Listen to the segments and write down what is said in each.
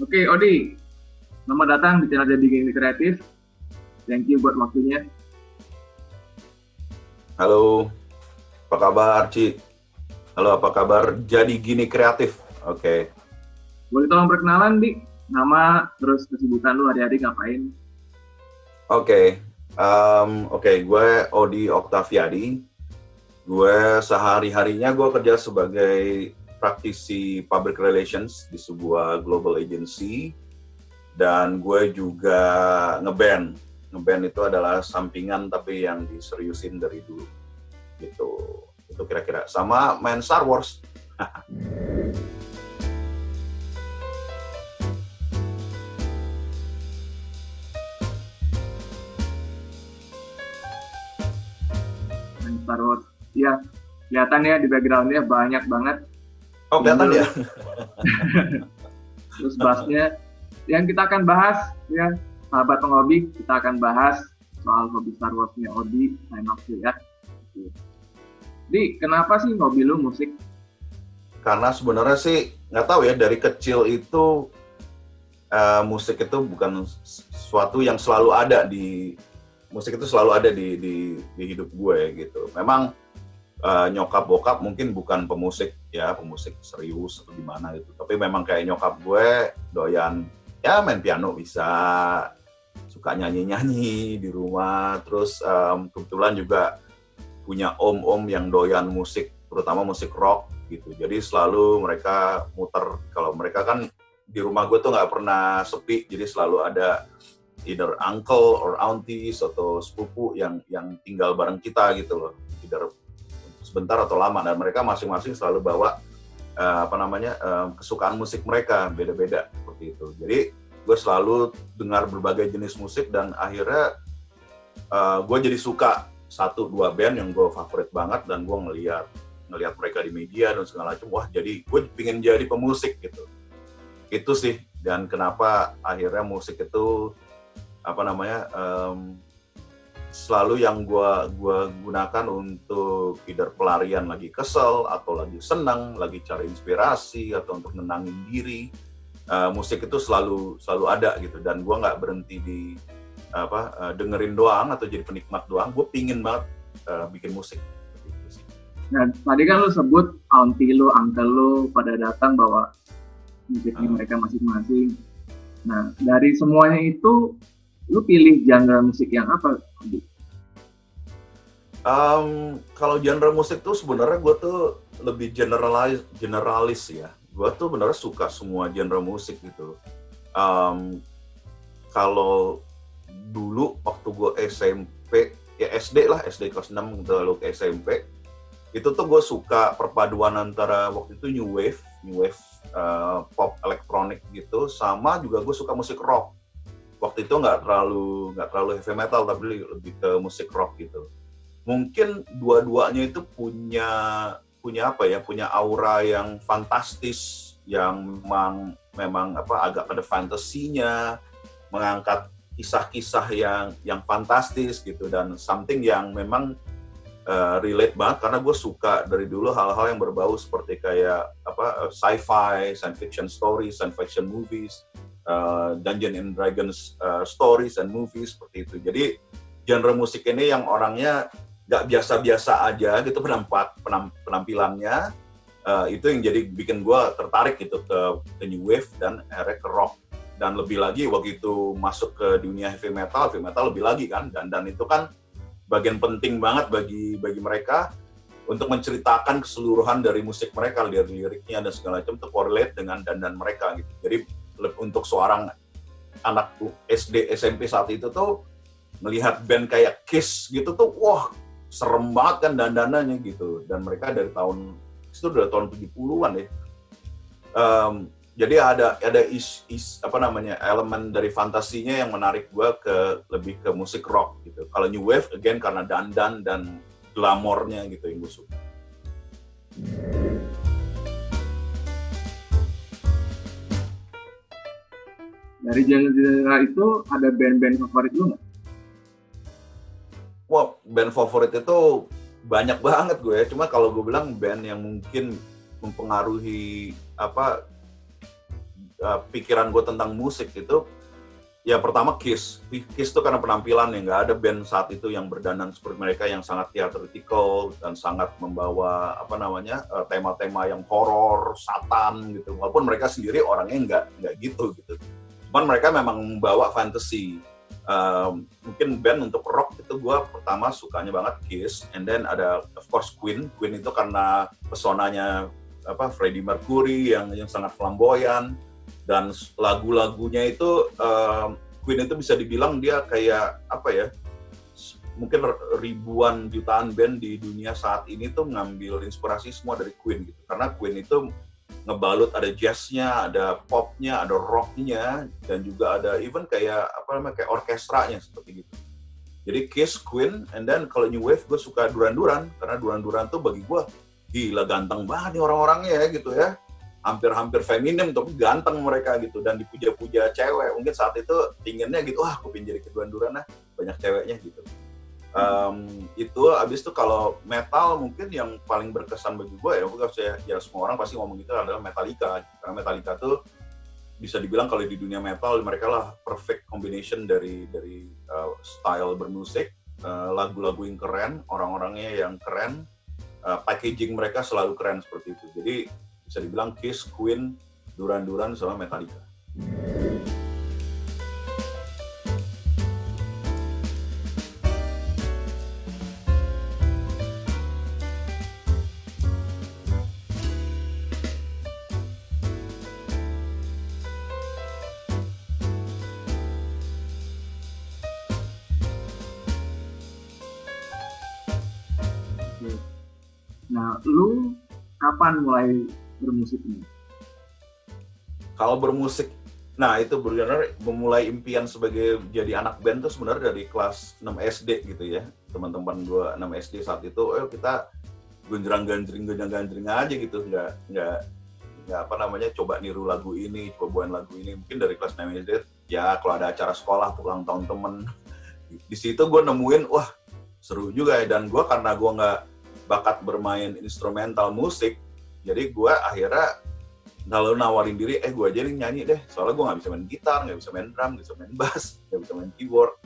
Oke, Odi, selamat datang di channel Jadi Gini Kreatif. Thank you buat waktunya. Halo, apa kabar, Ci? Halo, apa kabar? Jadi Gini Kreatif. Oke. Boleh tolong perkenalan, Di? Nama, terus kesibukan lu hari-hari ngapain? Oke. Gue Odi Oktaviadi. Gue sehari-harinya gue kerja sebagai praktisi public relations di sebuah global agency. Dan gue juga ngeband. Ngeband itu adalah sampingan tapi yang diseriusin dari dulu. Gitu. Itu kira-kira. Sama main Star Wars. Star Wars. Ya, kelihatan ya di background-nya banyak banget. Oh, kelihatan ya? Terus bassnya. Yang kita akan bahas, ya, sahabat penghobi, kita akan bahas soal hobi Star Wars-nya Odi, sign off ya. Di, kenapa sih hobi lu musik? Karena sebenarnya sih nggak tahu ya, dari kecil itu musik itu bukan sesuatu yang selalu ada di hidup gue gitu. Memang nyokap bokap mungkin bukan pemusik serius atau gimana gitu, tapi memang kayak nyokap gue doyan ya main piano, bisa suka nyanyi di rumah. Terus kebetulan juga punya om-om yang doyan musik, terutama musik rock gitu. Jadi selalu mereka muter. Kalau mereka kan di rumah gue tuh nggak pernah sepi, jadi selalu ada either uncle or aunties atau sepupu yang tinggal bareng kita gitu loh, either sebentar atau lama. Dan mereka masing-masing selalu bawa kesukaan musik mereka beda-beda seperti itu. Jadi gue selalu dengar berbagai jenis musik dan akhirnya gue jadi suka 1-2 band yang gue favorit banget, dan gue ngelihat mereka di media dan segala macam. Wah, jadi gue pengen jadi pemusik gitu. Itu sih, dan kenapa akhirnya musik itu selalu yang gue gunakan untuk either pelarian lagi kesel atau lagi senang, lagi cari inspirasi atau untuk nenangin diri. Musik itu selalu ada gitu, dan gue nggak berhenti di dengerin doang atau jadi penikmat doang. Gue pingin banget bikin musik. Nah, tadi kan lu sebut auntie lu, uncle lu pada datang bawa musiknya mereka masing-masing. Nah, dari semuanya itu, lu pilih genre musik yang apa? Kalau genre musik tuh sebenarnya gue tuh lebih generalis ya. Gue tuh bener suka semua genre musik gitu. Kalau dulu waktu gue SMP, ya SD kelas 6 lalu ke SMP, itu tuh gue suka perpaduan antara waktu itu new wave pop elektronik gitu, sama juga gue suka musik rock. Waktu itu nggak terlalu heavy metal, tapi lebih ke musik rock gitu. Mungkin dua-duanya itu punya aura yang fantastis, yang memang agak ada fantasinya, mengangkat kisah-kisah yang fantastis gitu, dan something yang memang relate banget, karena gue suka dari dulu hal-hal yang berbau seperti kayak sci-fi, science fiction stories, science fiction movies, Dungeons and Dragons stories and movies seperti itu. Jadi genre musik ini yang orangnya nggak biasa-biasa aja gitu penampilannya, itu yang jadi bikin gue tertarik gitu ke new wave dan akhirnya ke rock. Dan lebih lagi waktu itu masuk ke dunia heavy metal lebih lagi kan, dan itu kan bagian penting banget bagi mereka untuk menceritakan keseluruhan dari musik mereka, dari liriknya dan segala macam, itu correlate dengan dandan mereka gitu. Jadi untuk seorang anak SD SMP saat itu tuh melihat band kayak Kiss gitu tuh, wah serem banget kan dandanannya gitu. Dan mereka dari tahun 70-an ya. Jadi ada elemen dari fantasinya yang menarik gue lebih ke musik rock gitu. Kalau new wave again karena dandan dan glamornya gitu yang gue suka. Dari genre itu ada band-band favorit lu nggak? Wah, band favorit itu banyak banget gue ya. Cuma kalau gue bilang band yang mungkin mempengaruhi pikiran gue tentang musik itu, ya pertama Kiss itu karena penampilan yang nggak ada band saat itu yang berdandan seperti mereka, yang sangat theatrical dan sangat membawa tema-tema yang horor, satan gitu. Walaupun mereka sendiri orangnya nggak gitu. Cuman mereka memang membawa fantasy. Mungkin band untuk rock itu gue pertama sukanya banget Kiss, and then ada of course Queen itu karena pesonanya Freddie Mercury yang sangat flamboyan. Dan lagu-lagunya itu Queen itu bisa dibilang dia kayak mungkin ribuan jutaan band di dunia saat ini tuh ngambil inspirasi semua dari Queen gitu. Karena Queen itu ngebalut, ada jazznya, ada popnya, ada rocknya, dan juga ada even kayak orkestranya seperti gitu. Jadi Kiss, Queen, and then kalau New Wave gue suka Duran Duran, karena Duran Duran tuh bagi gue gila ganteng banget nih orang-orangnya ya gitu ya. Hampir feminim tapi ganteng mereka gitu, dan dipuja-puja cewek. Mungkin saat itu pinginnya gitu, aku pengen jadi Duran Duran banyak ceweknya gitu. Itu abis itu kalau metal mungkin yang paling berkesan bagi gue ya semua orang pasti ngomong gitu adalah Metallica. Karena Metallica tuh bisa dibilang kalau di dunia metal mereka lah perfect combination dari style bermusik, lagu-lagu yang keren, orang-orangnya yang keren, packaging mereka selalu keren seperti itu. Jadi bisa dibilang Kiss, Queen, Duran Duran sama Metallica. Nah, lu kapan mulai bermusik ini? Kalau bermusik, nah itu benar memulai impian sebagai jadi anak band tuh sebenarnya dari kelas 6 SD gitu ya. Teman-teman gue 6 SD saat itu, kita gonjrang-ganjring aja gitu, nggak coba niru lagu ini, coba buat lagu ini. Mungkin dari kelas 6 SD, ya kalau ada acara sekolah, ulang tahun temen, di situ gue nemuin, wah seru juga ya. Dan gue karena gue nggak bakat bermain instrumental musik, jadi gue akhirnya lalu nawarin diri, gue aja nih nyanyi deh, soalnya gue nggak bisa main gitar, nggak bisa main drum, nggak bisa main bass, nggak bisa main keyboard.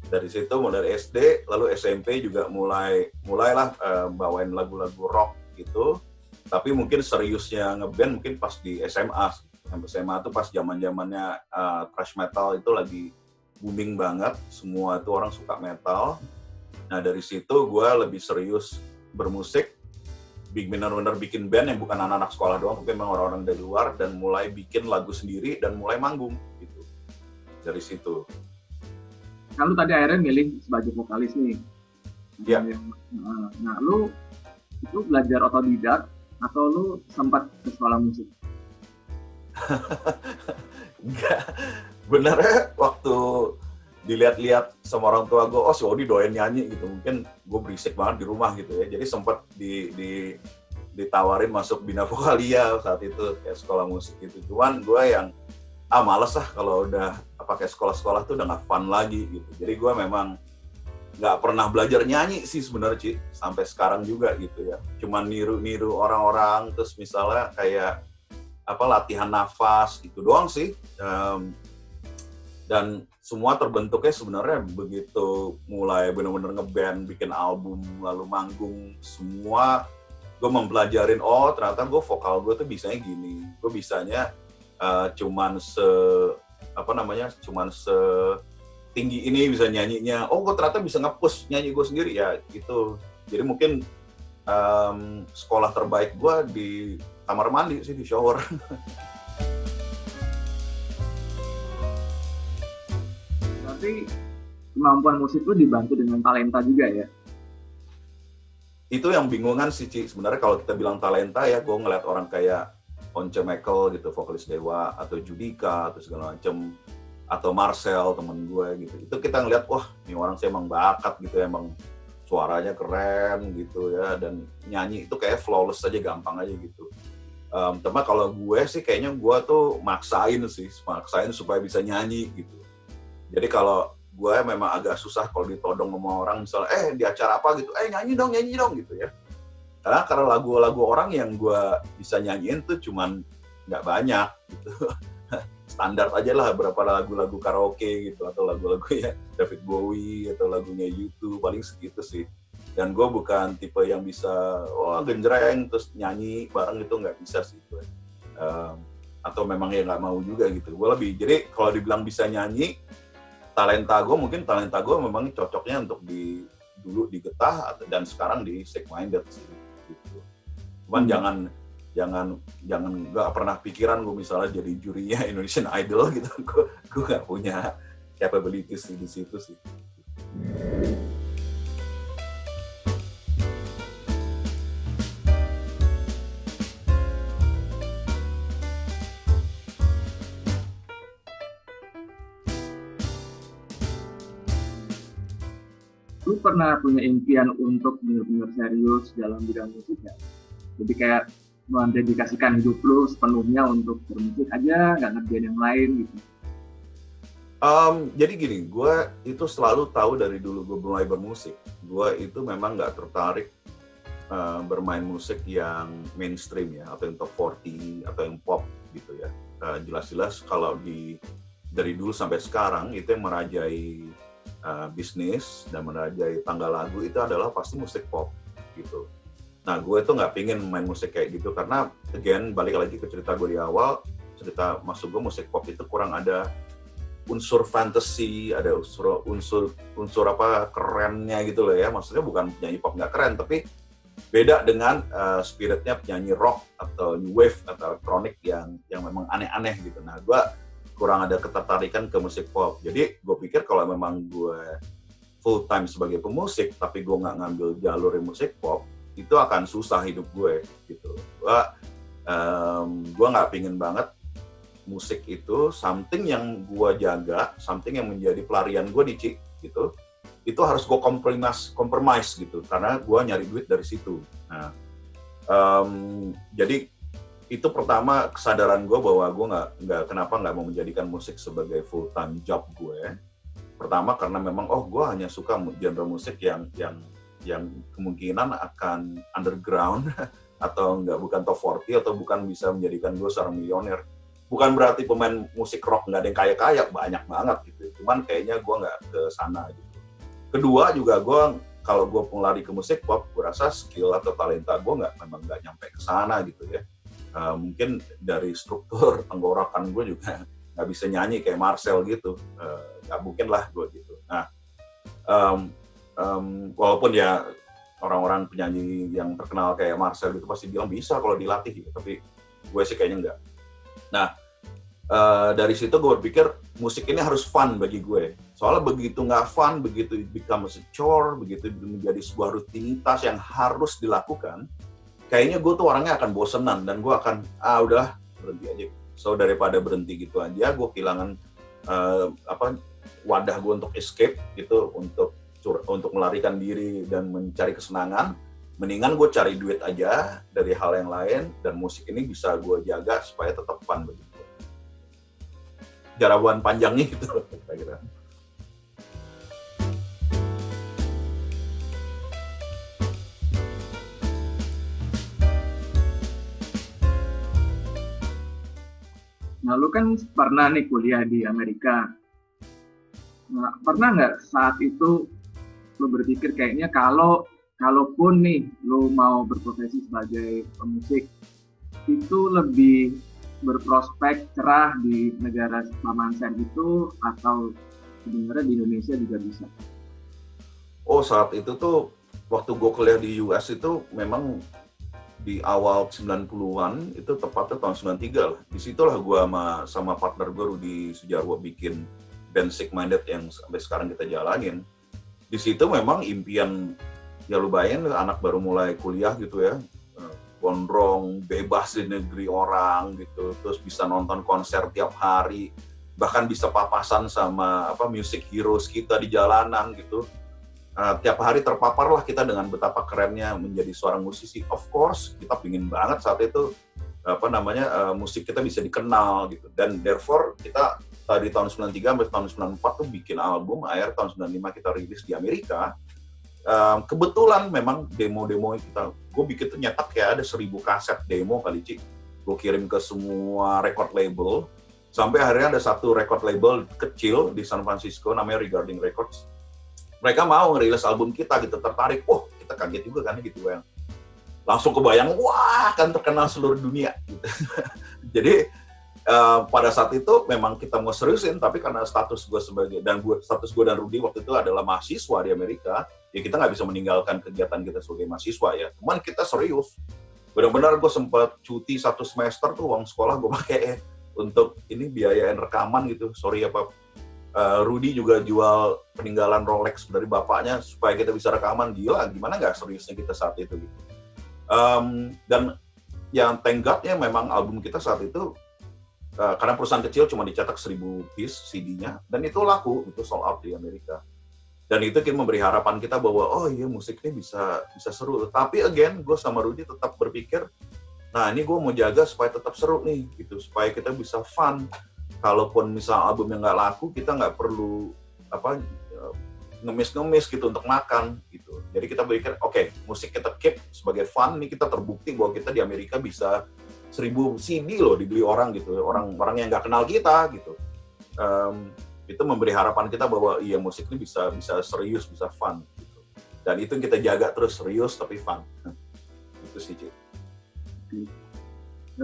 Dari situ mulai dari SD, lalu SMP juga mulailah bawain lagu-lagu rock gitu. Tapi mungkin seriusnya ngeband mungkin pas di SMA. SMA tuh pas zamannya thrash metal itu lagi booming banget, semua tuh orang suka metal. Nah dari situ gue lebih serius bermusik, benar-benar bikin band yang bukan anak-anak sekolah doang, tapi memang orang-orang dari luar, dan mulai bikin lagu sendiri dan mulai manggung gitu. Dari situ. Kan lu tadi akhirnya milih sebagai vokalis nih. Iya. Nah, lu itu belajar otodidak atau lu sempat ke sekolah musik? Enggak. Benernya waktu dilihat-lihat sama orang tua gue, si Odi doyan nyanyi gitu, mungkin gue berisik banget di rumah gitu ya, jadi sempat ditawarin masuk Bina Vokalia saat itu, kayak sekolah musik gitu. Cuman gue yang males kalau udah pakai sekolah-sekolah tuh udah nggak fun lagi gitu. Jadi gue memang nggak pernah belajar nyanyi sih sebenarnya, sampai sekarang juga gitu ya. Cuman niru orang-orang, terus misalnya kayak latihan nafas gitu doang sih. Dan semua terbentuknya sebenarnya begitu mulai benar-benar ngeband, bikin album, lalu manggung, semua gue mempelajarin, ternyata gue vokal gue tuh bisanya gini, gue bisanya cuman setinggi ini bisa nyanyinya, gue ternyata bisa nge-push nyanyi gue sendiri ya gitu. Jadi mungkin sekolah terbaik gue di kamar mandi sih, di shower. Tapi kemampuan musik lu dibantu dengan talenta juga ya? Itu yang bingungan sih, Ci. Sebenarnya kalau kita bilang talenta ya, gue ngeliat orang kayak Once Michael gitu, vokalis Dewa, atau Judika, atau segala macem, atau Marcel, temen gue gitu. Itu kita ngeliat, wah ini orang sih emang bakat gitu, emang suaranya keren gitu ya, dan nyanyi itu kayak flawless aja, gampang aja gitu. Tapi kalau gue sih kayaknya gue tuh maksain supaya bisa nyanyi gitu. Jadi kalau gue memang agak susah kalau ditodong sama orang, misalnya di acara apa gitu, nyanyi dong gitu ya. Karena lagu-lagu orang yang gue bisa nyanyiin tuh cuman nggak banyak gitu. standar aja lah, berapa lagu-lagu karaoke gitu, atau lagu-lagunya David Bowie, atau lagunya U2, paling segitu sih. Dan gue bukan tipe yang bisa, genjreng, terus nyanyi bareng itu nggak bisa sih gue. Atau memang ya nggak mau juga gitu. Gue lebih, jadi kalau dibilang bisa nyanyi, talenta gue memang cocoknya untuk dulu di Getah, dan sekarang di Sick Minded sih. Gitu. Cuman jangan nggak pernah pikiran gue misalnya jadi jurinya Indonesian Idol gitu. Gue nggak punya capabilities di situ sih. Lu pernah punya impian untuk benar-benar serius dalam bidang musik ya? Jadi kayak mendedikasikan hidup lu sepenuhnya untuk bermusik aja, nggak ngerjain yang lain gitu. Jadi gini, gue itu selalu tahu dari dulu gue mulai bermusik, gue itu memang nggak tertarik bermain musik yang mainstream ya, atau yang top 40 atau yang pop gitu ya. Jelas-jelas kalau dari dulu sampai sekarang itu yang merajai bisnis dan merajai tangga lagu itu adalah pasti musik pop gitu. Nah, gue tuh nggak pingin main musik kayak gitu karena, again, balik lagi ke cerita gue di awal, cerita masuk gue musik pop itu kurang ada unsur fantasy, ada unsur apa kerennya gitu loh ya. Maksudnya bukan penyanyi pop nggak keren, tapi beda dengan spiritnya penyanyi rock atau new wave atau elektronik yang memang aneh-aneh gitu. Nah, gue kurang ada ketertarikan ke musik pop. Jadi gue pikir kalau memang gue full time sebagai pemusik, tapi gue nggak ngambil jalur musik pop, itu akan susah hidup gue gitu. Gue nggak pingin banget musik itu something yang gue jaga, something yang menjadi pelarian gue di Cik gitu. Itu harus gue compromise gitu, karena gue nyari duit dari situ. Nah, jadi itu pertama kesadaran gue bahwa gue nggak mau menjadikan musik sebagai full time job gue. Pertama karena memang gue hanya suka genre musik yang kemungkinan akan underground atau bukan top 40 atau bukan bisa menjadikan gue seorang milioner. Bukan berarti pemain musik rock nggak ada yang kaya-kaya, banyak banget gitu. Cuman kayaknya gue nggak ke sana gitu. Kedua juga kalau gue lari ke musik pop, gue rasa skill atau talenta gue memang nggak nyampe ke sana gitu ya. Mungkin dari struktur tenggorokan gue juga nggak bisa nyanyi kayak Marcel gitu, nggak mungkin lah gue gitu. Nah, walaupun ya orang-orang penyanyi yang terkenal kayak Marcel gitu pasti bilang bisa kalau dilatih gitu, tapi gue sih kayaknya enggak. Nah, dari situ gue berpikir musik ini harus fun bagi gue. Soalnya begitu nggak fun, begitu become a chore, begitu menjadi sebuah rutinitas yang harus dilakukan, kayaknya gue tuh orangnya akan bosenan dan gue akan udah berhenti aja. So daripada berhenti gitu aja, gue kehilangan wadah gue untuk escape gitu, untuk melarikan diri dan mencari kesenangan. Mendingan gue cari duit aja dari hal yang lain, dan musik ini bisa gue jaga supaya tetap fun begitu. Jarawan panjangnya gitu kira-kira. Nah, lu kan pernah nih kuliah di Amerika. Nah, pernah nggak saat itu lu berpikir kayaknya kalaupun nih lu mau berprofesi sebagai pemusik, itu lebih berprospek cerah di negara Paman Sam itu, atau sebenarnya di Indonesia juga bisa? Saat itu tuh waktu gue kuliah di US itu memang di awal 90-an, itu tepatnya tahun 93 lah. Disitulah gue sama partner gue Rudi Sujarwo bikin band Sick Minded yang sampai sekarang kita jalanin. Di situ memang impian, ya lu bayangin anak baru mulai kuliah gitu ya, gondrong, bebas di negeri orang gitu, terus bisa nonton konser tiap hari, bahkan bisa papasan sama music heroes kita di jalanan gitu. Tiap hari terpaparlah kita dengan betapa kerennya menjadi seorang musisi. Of course, kita pingin banget saat itu musik kita bisa dikenal gitu. Dan therefore kita dari tahun 93 sampai tahun 94 tuh bikin album, akhir tahun 95 kita rilis di Amerika. Kebetulan memang demo-demo kita, gue bikin tuh nyetak ya ada 1000 kaset demo kali Cik. Gue kirim ke semua record label, Sampai akhirnya ada satu record label kecil di San Francisco namanya Regarding Records. Mereka mau ngerilis album kita gitu, tertarik. Wah, kita kaget juga kan gitu kan. Langsung kebayang, wah kan terkenal seluruh dunia gitu. Jadi pada saat itu memang kita mau seriusin, tapi karena status gue dan Rudy waktu itu adalah mahasiswa di Amerika, ya kita nggak bisa meninggalkan kegiatan kita sebagai mahasiswa ya. Cuman kita serius. Benar-benar gue sempat cuti 1 semester tuh, uang sekolah gue pakai untuk ini biayain rekaman gitu. Sorry ya Pak. Rudy juga jual peninggalan Rolex dari bapaknya supaya kita bisa rekaman. Gila, gimana nggak seriusnya kita saat itu gitu. Dan yang thank God-nya memang album kita saat itu karena perusahaan kecil cuma dicetak 1000 piece CD-nya dan itu laku, itu sold out di Amerika. Dan itu kita memberi harapan kita bahwa oh iya musik ini bisa seru. Tapi again, gue sama Rudy tetap berpikir, nah ini gue mau jaga supaya tetap seru nih, gitu, supaya kita bisa fun. Kalaupun misal album yang nggak laku, kita nggak perlu ngemis gitu untuk makan gitu. Jadi kita berpikir, oke, musik kita keep sebagai fun. Nih kita terbukti bahwa kita di Amerika bisa 1000 CD loh dibeli orang gitu, orang yang nggak kenal kita gitu. Itu memberi harapan kita bahwa iya musik ini bisa serius, bisa fun gitu. Dan itu yang kita jaga terus, serius tapi fun. Itu sih, Cik.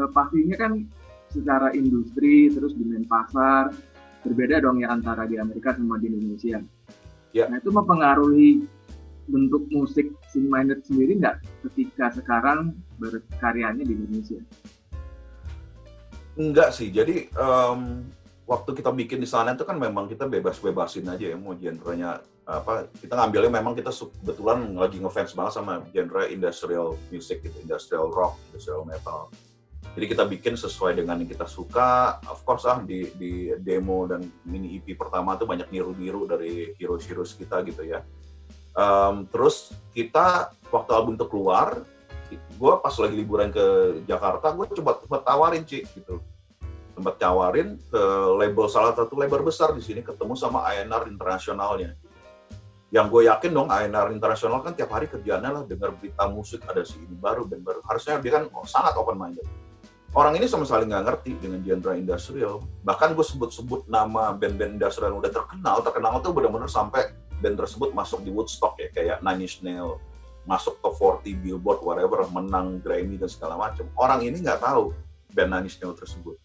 Pastinya kan secara industri terus demand pasar berbeda dong ya antara di Amerika sama di Indonesia. Yeah. Nah itu mempengaruhi bentuk musik Sing Minded sendiri nggak ketika sekarang berkaryanya di Indonesia? Enggak sih, jadi waktu kita bikin di sana itu kan memang kita bebas-bebasin aja ya mau genrenya apa. Kita ngambilnya memang kita kebetulan lagi ngefans banget sama genre industrial music gitu, industrial rock, industrial metal. Jadi kita bikin sesuai dengan yang kita suka. Of course di demo dan mini EP pertama tuh banyak niru-niru dari heroes kita gitu ya. Terus kita waktu album itu keluar, gue pas lagi liburan ke Jakarta, gue coba tawarin Cik gitu. Sempat tawarin ke salah satu label besar di sini, ketemu sama A&R internasionalnya. Yang gue yakin dong A&R internasional kan tiap hari kerjaannya lah dengar berita musik, ada si ini baru, band baru. Harusnya dia kan sangat open minded. Orang ini sama sekali nggak ngerti dengan genre industrial. Bahkan gue sebut nama band-band industrial yang udah terkenal tuh benar-benar sampai band tersebut masuk di Woodstock ya, kayak Nine Inch Nails, masuk top 40 Billboard, whatever, menang Grammy dan segala macam. Orang ini nggak tahu band Nine Inch Nails tersebut.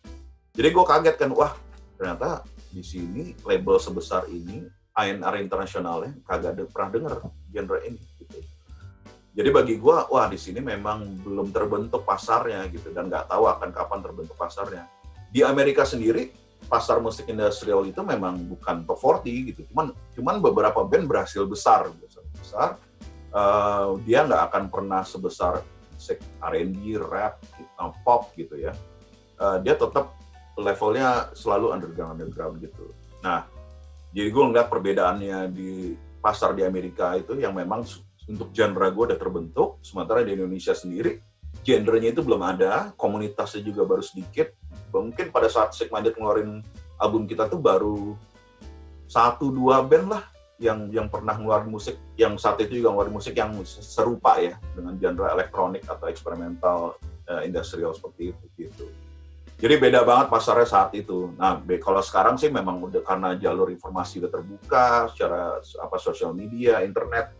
Jadi gue kaget kan, wah ternyata di sini label sebesar ini, A&R internasionalnya kagak pernah dengar genre ini. Gitu. Jadi bagi gue, wah di sini memang belum terbentuk pasarnya gitu, dan nggak tahu akan kapan terbentuk pasarnya. Di Amerika sendiri, pasar musik industrial itu memang bukan top 40 gitu, cuman beberapa band berhasil besar. Dia nggak akan pernah sebesar musik R&B, rap, pop gitu ya. Dia tetap levelnya selalu underground gitu. Nah, jadi gue ngeliat perbedaannya di pasar di Amerika itu yang memang untuk genre gue udah terbentuk, sementara di Indonesia sendiri genrenya itu belum ada, komunitasnya juga baru sedikit. Mungkin pada saat Sing Minded ngeluarin album kita tuh baru 1-2 band lah yang pernah ngeluarin musik, yang saat itu juga ngeluarin musik yang serupa ya dengan genre elektronik atau eksperimental industrial seperti itu gitu. Jadi beda banget pasarnya saat itu. Nah, kalau sekarang sih memang udah karena jalur informasi udah terbuka secara sosial media, internet.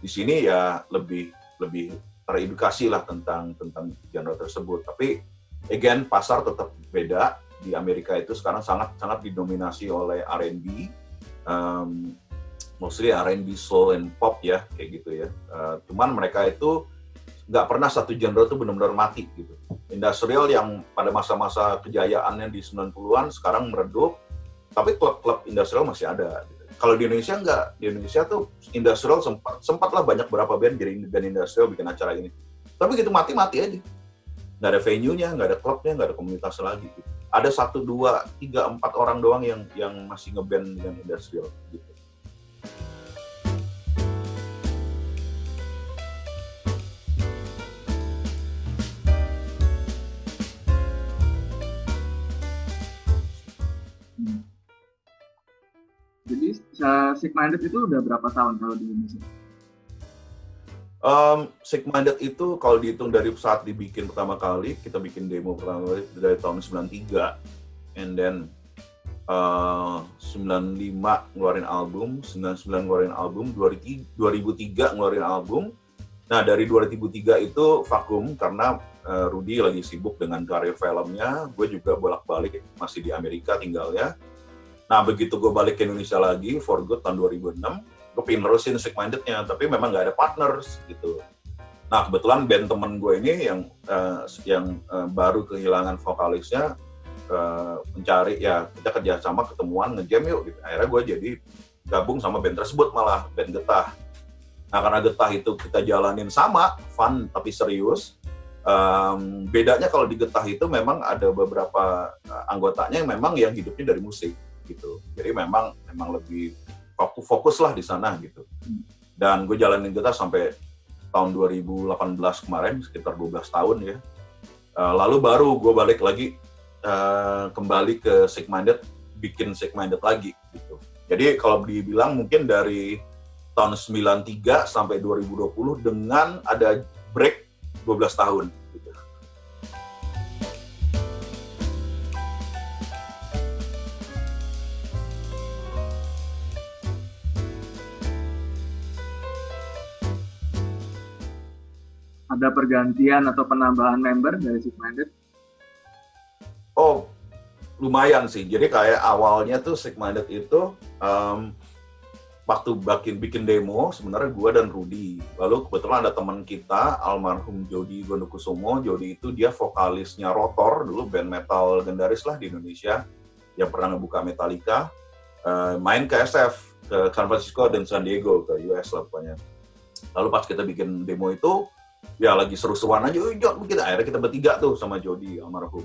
Di sini ya lebih teredukasi lah tentang genre tersebut. Tapi again pasar tetap beda. Di Amerika itu sekarang sangat didominasi oleh R&B, mostly R&B, soul and pop ya kayak gitu ya. Cuman mereka itu nggak pernah satu genre itu benar-benar mati gitu. Industrial yang pada masa-masa kejayaannya di 90-an sekarang meredup, tapi klub-klub industrial masih ada. Gitu. Kalau di Indonesia enggak, di Indonesia tuh industrial sempatlah banyak berapa band jadi band industrial bikin acara ini. Tapi gitu mati aja. Nggak ada venue-nya, nggak ada klubnya, nggak ada komunitas lagi. Gitu. Ada 1, 2, 3, 4 orang doang yang masih ngeband dengan industrial. Gitu. Jadi Sing Minded itu udah berapa tahun kalau di Indonesia? Sing Minded itu kalau dihitung dari saat dibikin pertama kali, kita bikin demo pertama kali dari tahun 93. and then 95 ngeluarin album, 99 ngeluarin album, 2003 ngeluarin album. Nah, dari 2003 itu vakum karena Rudy lagi sibuk dengan karir filmnya, gue juga bolak-balik masih di Amerika tinggalnya. Nah, begitu gue balik ke Indonesia lagi, for good tahun 2006, gue pengen nerusin Sick Minded-nya, tapi memang nggak ada partners gitu. Nah, kebetulan band temen gue ini yang baru kehilangan vokalisnya, mencari, ya kita kerjasama ketemuan ngejam yuk gitu. Akhirnya gue jadi gabung sama band tersebut, malah band Getah. Nah, karena Getah itu kita jalanin sama, fun tapi serius. Bedanya kalau di Getah itu memang ada beberapa anggotanya yang memang yang hidupnya dari musik gitu. Jadi memang lebih fokus lah di sana gitu. Dan gue jalanin Getah sampai tahun 2018 kemarin, sekitar 12 tahun ya. Lalu baru gue balik lagi kembali ke Sick Minded, bikin Sick Minded lagi gitu. Jadi kalau dibilang mungkin dari tahun 93 sampai 2020 dengan ada break 12 tahun gitu. Ada pergantian atau penambahan member dari Sick Minded? Oh, lumayan sih. Jadi kayak awalnya tuh Sick Minded itu waktu bikin demo sebenarnya gue dan Rudy. Lalu kebetulan ada teman kita almarhum Jody Gondokusumo. Jody itu dia vokalisnya Rotor, dulu band metal legendaris lah di Indonesia yang pernah ngebuka Metallica. Main ke SF, ke San Francisco dan San Diego, ke US lah pokoknya. Lalu pas kita bikin demo itu, ya lagi seru-seruan aja, akhirnya kita bertiga tuh sama Jody almarhum.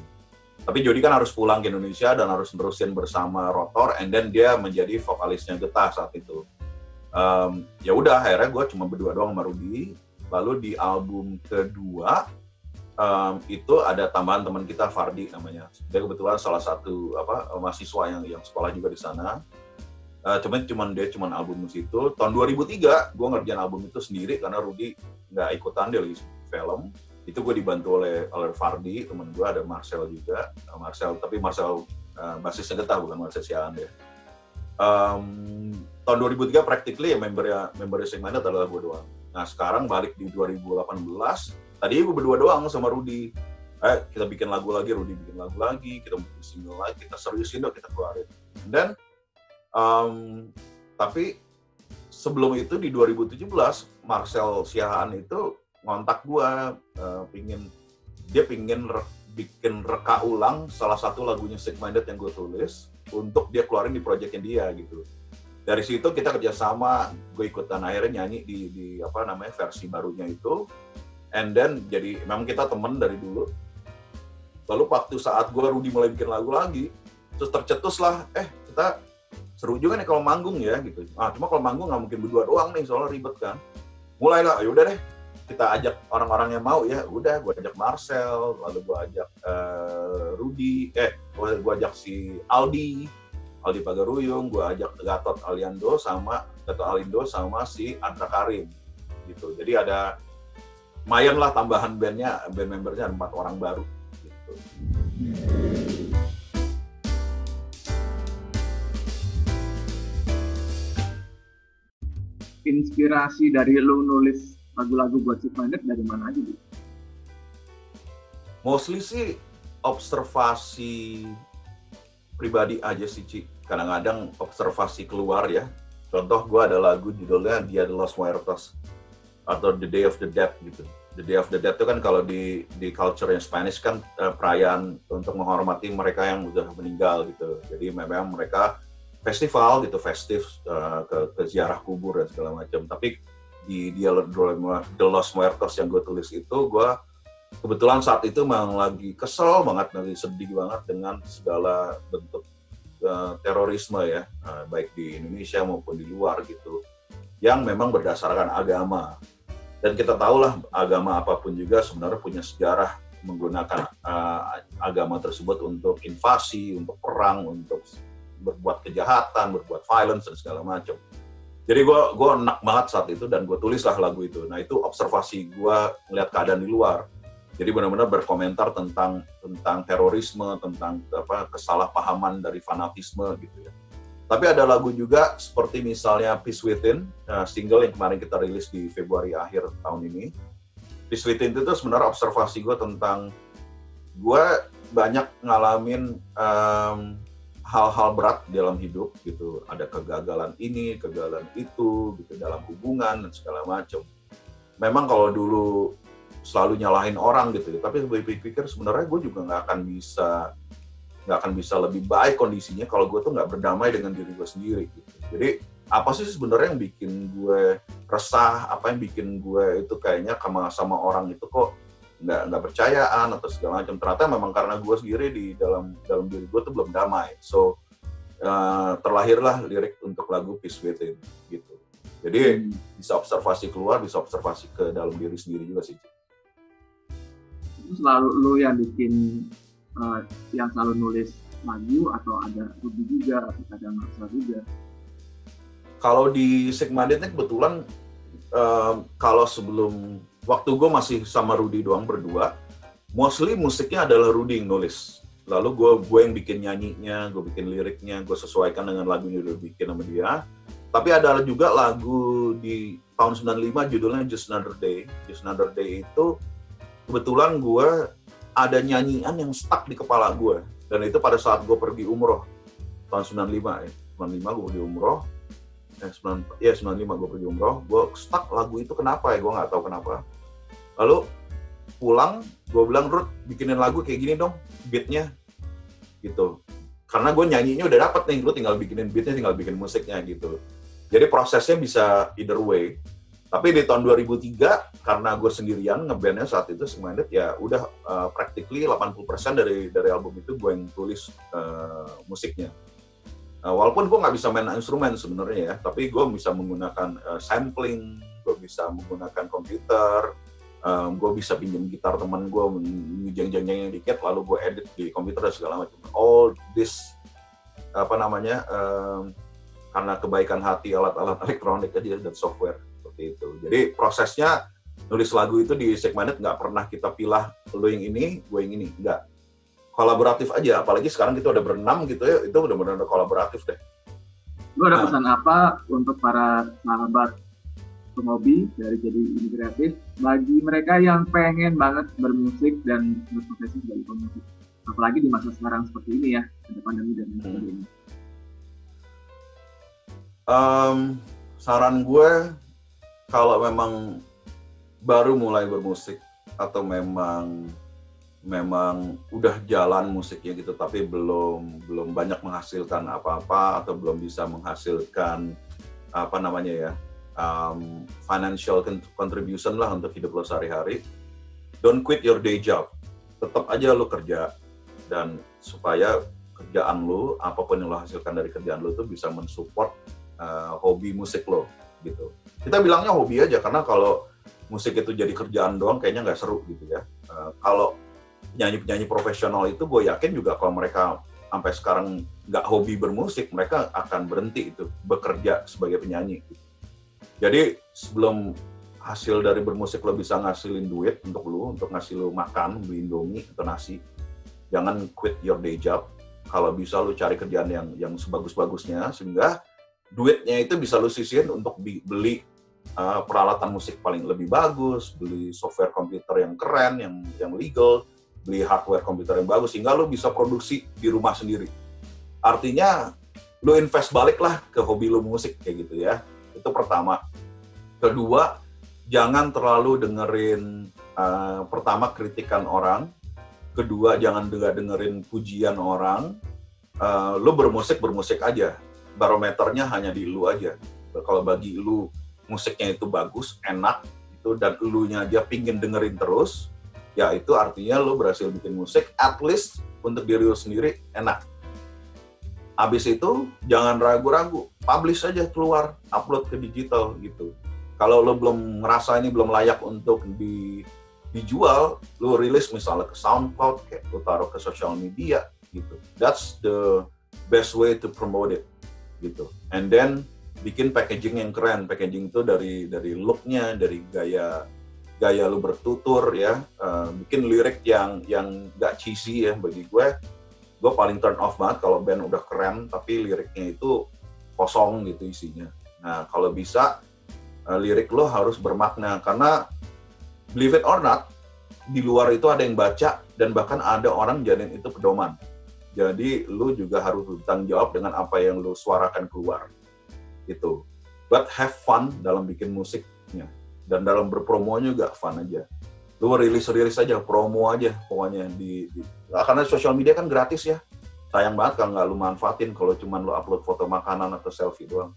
Tapi Jody kan harus pulang ke Indonesia dan harus nerusin bersama Rotor, and then dia menjadi vokalisnya Getah saat itu. Ya udah, akhirnya gue cuma berdua doang sama Rudy. Lalu di album kedua itu ada tambahan teman kita, Fardi namanya. Dia kebetulan salah satu mahasiswa yang sekolah juga di sana. Dia cuma album situ. Tahun 2003 gue ngerjain album itu sendiri karena Rudy nggak ikutan, dia lagi film. Itu gue dibantu oleh Fardi, temen gue, ada Marcel juga. Tapi Marcel basisnya Getah, bukan Marcel Siaan ya. Tahun 2003 practically ya membernya Sick Minded adalah gue doang. Nah sekarang balik di 2018, tadi gue berdua doang sama Rudy. Kita bikin lagu lagi, Rudy bikin lagu lagi, kita bikin single lagi, kita seriusin dong, kita keluarin. Dan tapi sebelum itu di 2017 Marcel Siahaan itu ngontak gue, dia pingin bikin reka ulang salah satu lagunya Sick Minded yang gue tulis untuk dia keluarin di projectnya dia gitu. Dari situ kita kerjasama, gue ikutan akhirnya nyanyi di versi barunya itu, and then jadi memang kita temen dari dulu. Lalu waktu saat gue Rudy mulai bikin lagu lagi, terus tercetus lah, kita seru juga nih kalau manggung ya gitu. Cuma kalau manggung nggak mungkin berdua doang nih, soalnya ribet kan. Mulailah, yaudah deh, kita ajak orang-orang yang mau ya. Udah, gue ajak Marcel, lalu gue ajak Rudy, gue ajak si Aldi Pagaruyung, gue ajak Gatot Alindo sama si Andra Karim gitu. Jadi ada lumayan lah tambahan band membernya 4 orang baru gitu. Inspirasi dari lo nulis lagu-lagu buat Sick Minded dari mana aja, Bu? Mostly sih observasi pribadi aja sih, Ci. Kadang-kadang observasi keluar ya. Contoh, gue ada lagu judulnya Dia de los Muertos atau The Day of the Dead gitu. The Day of the Dead itu kan kalau di culture yang Spanish kan perayaan untuk menghormati mereka yang udah meninggal gitu. Jadi memang mereka festival gitu, ke ziarah kubur dan segala macam. Tapi di Dia de los Muertos yang gue tulis itu, gue kebetulan saat itu memang lagi kesel banget, lagi sedih banget dengan segala bentuk terorisme ya, baik di Indonesia maupun di luar gitu, yang memang berdasarkan agama. Dan kita tahulah agama apapun juga sebenarnya punya sejarah menggunakan agama tersebut untuk invasi, untuk perang, untuk berbuat kejahatan, berbuat violence dan segala macam. Jadi gue enak banget saat itu dan gue tulislah lagu itu. Nah itu observasi gue ngeliat keadaan di luar. Jadi benar-benar berkomentar tentang terorisme, tentang kesalahpahaman dari fanatisme gitu ya. Tapi ada lagu juga seperti misalnya Peace Within, single yang kemarin kita rilis di Februari akhir tahun ini. Peace Within itu sebenarnya observasi gue tentang gue banyak ngalamin hal-hal berat dalam hidup gitu, ada kegagalan ini, kegagalan itu gitu dalam hubungan dan segala macam. Memang kalau dulu selalu nyalahin orang gitu, tapi gue pikir sebenarnya gue juga nggak akan bisa lebih baik kondisinya kalau gue tuh nggak berdamai dengan diri gue sendiri gitu. Jadi apa sih sebenarnya yang bikin gue resah, apa yang bikin gue itu kayaknya sama orang itu kok nggak percayaan atau segala macam. Ternyata memang karena gue sendiri di dalam diri gue tuh belum damai. So terlahirlah lirik untuk lagu Peace Within gitu. Jadi bisa observasi keluar, bisa observasi ke dalam diri sendiri juga sih. Itu selalu lu yang bikin, yang selalu nulis lagu, atau ada Rudy juga atau ada Marcel juga? Kalau di Sigma-Date kebetulan kalau sebelum waktu gue masih sama Rudy doang berdua, mostly musiknya adalah Rudy yang nulis. Lalu gue yang bikin nyanyinya, gue bikin liriknya, gue sesuaikan dengan lagunya udah bikin sama dia. Tapi ada juga lagu di tahun 95 judulnya Just Another Day. Just Another Day itu kebetulan gue ada nyanyian yang stuck di kepala gue. Dan itu pada saat gue pergi umroh. Tahun 95 ya. 95 gue pergi umroh. 95 gue pergi umroh. Gue stuck lagu itu kenapa ya, gue nggak tahu kenapa. Lalu pulang, gue bilang, Ruth, bikinin lagu kayak gini dong, beatnya, gitu. Karena gue nyanyinya udah dapet nih, lu tinggal bikinin beatnya, tinggal bikin musiknya, gitu. Jadi prosesnya bisa either way. Tapi di tahun 2003, karena gue sendirian ngebandnya saat itu, Sigma-Date, ya udah practically 80% dari album itu gue yang tulis musiknya. Walaupun gue nggak bisa main instrumen sebenarnya ya, tapi gue bisa menggunakan sampling, gue bisa menggunakan komputer, gue bisa pinjam gitar teman gue, jeng-jeng dikit, lalu gue edit di komputer dan segala macam. All this karena kebaikan hati alat-alat elektronik aja dan software seperti itu. Jadi prosesnya nulis lagu itu di Sigma-Date nggak pernah kita pilih lo yang ini, gue yang ini, nggak. Kolaboratif aja, apalagi sekarang kita udah berenam gitu ya, itu benar-benar kolaboratif deh. Lu ada pesan apa untuk para sahabat penghobi dari Jadi Ini Kreatif, bagi mereka yang pengen banget bermusik dan berprofesi sebagai pemusik, apalagi di masa sekarang seperti ini ya, ada pandemi dan sebagainya? Saran gue, kalau memang baru mulai bermusik atau memang udah jalan musiknya gitu, tapi belum banyak menghasilkan apa-apa atau belum bisa menghasilkan financial contribution lah untuk hidup lo sehari-hari, don't quit your day job. Tetap aja lo kerja, dan supaya kerjaan lo, apapun yang lo hasilkan dari kerjaan lo itu bisa mensupport hobi musik lo gitu. Kita bilangnya hobi aja, karena kalau musik itu jadi kerjaan doang kayaknya nggak seru gitu ya. Kalau penyanyi profesional itu gue yakin juga kalau mereka sampai sekarang nggak hobi bermusik, mereka akan berhenti itu bekerja sebagai penyanyi gitu. Jadi sebelum hasil dari bermusik lo bisa ngasilin duit untuk ngasih lo makan, beli Indomie atau nasi, jangan quit your day job. Kalau bisa lo cari kerjaan yang sebagus-bagusnya, sehingga duitnya itu bisa lo sisihin untuk beli peralatan musik paling lebih bagus, beli software komputer yang keren, yang legal, beli hardware komputer yang bagus, sehingga lo bisa produksi di rumah sendiri. Artinya lo invest balik lah ke hobi lo musik kayak gitu ya. Itu pertama. Kedua, jangan terlalu dengerin pertama kritikan orang. Kedua, jangan dengerin pujian orang. Lo bermusik aja. Barometernya hanya di lu aja. Kalau bagi lu musiknya itu bagus, enak, itu dan elunya aja pingin dengerin terus, ya itu artinya lo berhasil bikin musik, at least untuk diri lo sendiri enak. Habis itu jangan ragu-ragu, publish aja, keluar, upload ke digital gitu. Kalau lo belum ngerasa ini belum layak untuk dijual, lo rilis misalnya ke SoundCloud, kayak lo taruh ke social media gitu. That's the best way to promote it gitu. And then bikin packaging yang keren. Packaging itu dari look-nya, dari gaya gaya lu bertutur ya, bikin lirik yang nggak cheesy ya. Bagi gue paling turn off banget kalau band udah keren tapi liriknya itu kosong gitu isinya. Nah kalau bisa lirik lo harus bermakna, karena believe it or not, di luar itu ada yang baca dan bahkan ada orang jadiin itu pedoman. Jadi lu juga harus bertanggung jawab dengan apa yang lu suarakan keluar gitu. But have fun dalam bikin musiknya dan dalam berpromonya juga fun aja. Lu rilis aja, promo aja pokoknya karena sosial media kan gratis ya. Sayang banget kalau nggak lu manfaatin kalau cuma lu upload foto makanan atau selfie doang.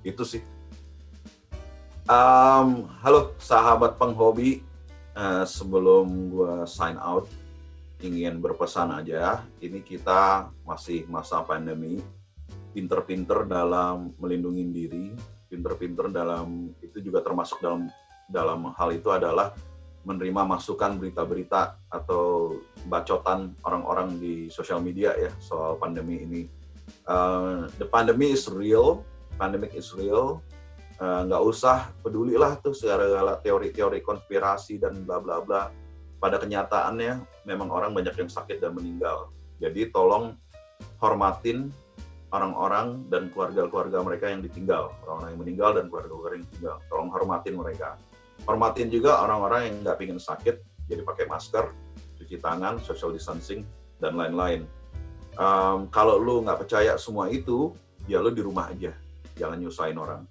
Itu sih. Halo sahabat penghobi, sebelum gue sign out ingin berpesan aja, ini kita masih masa pandemi, pinter-pinter dalam melindungi diri, pinter-pinter dalam itu juga termasuk dalam hal itu adalah menerima masukan berita-berita atau bacotan orang-orang di sosial media ya soal pandemi ini. The pandemic is real. Nggak usah pedulilah tuh segala teori-teori konspirasi dan bla bla bla. Pada kenyataannya memang orang banyak yang sakit dan meninggal. Jadi tolong hormatin orang-orang dan keluarga-keluarga mereka yang ditinggal, orang-orang yang meninggal dan keluarga-keluarga yang ditinggal. Tolong hormatin mereka. Hormatin juga orang-orang yang nggak pengen sakit, jadi pakai masker, cuci tangan, social distancing dan lain-lain. Kalau lu nggak percaya semua itu, ya lu di rumah aja, jangan nyusahin orang.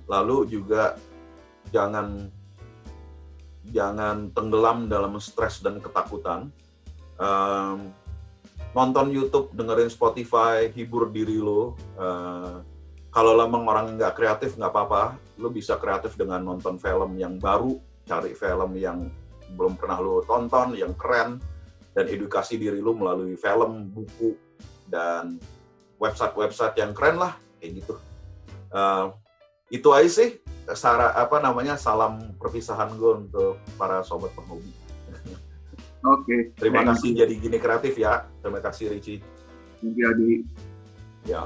Lalu juga jangan tenggelam dalam stres dan ketakutan. Nonton YouTube, dengerin Spotify, hibur diri lo. Kalau memang orang nggak kreatif nggak apa-apa, lo bisa kreatif dengan nonton film yang baru, cari film yang belum pernah lo tonton, yang keren, dan edukasi diri lo melalui film, buku, dan website yang keren lah, kayak gitu. Itu aja sih, salam perpisahan gue untuk para sobat penghobi. Oke. Terima kasih jadi gini kreatif ya. Terima kasih Richie. Terima kasih. Ya.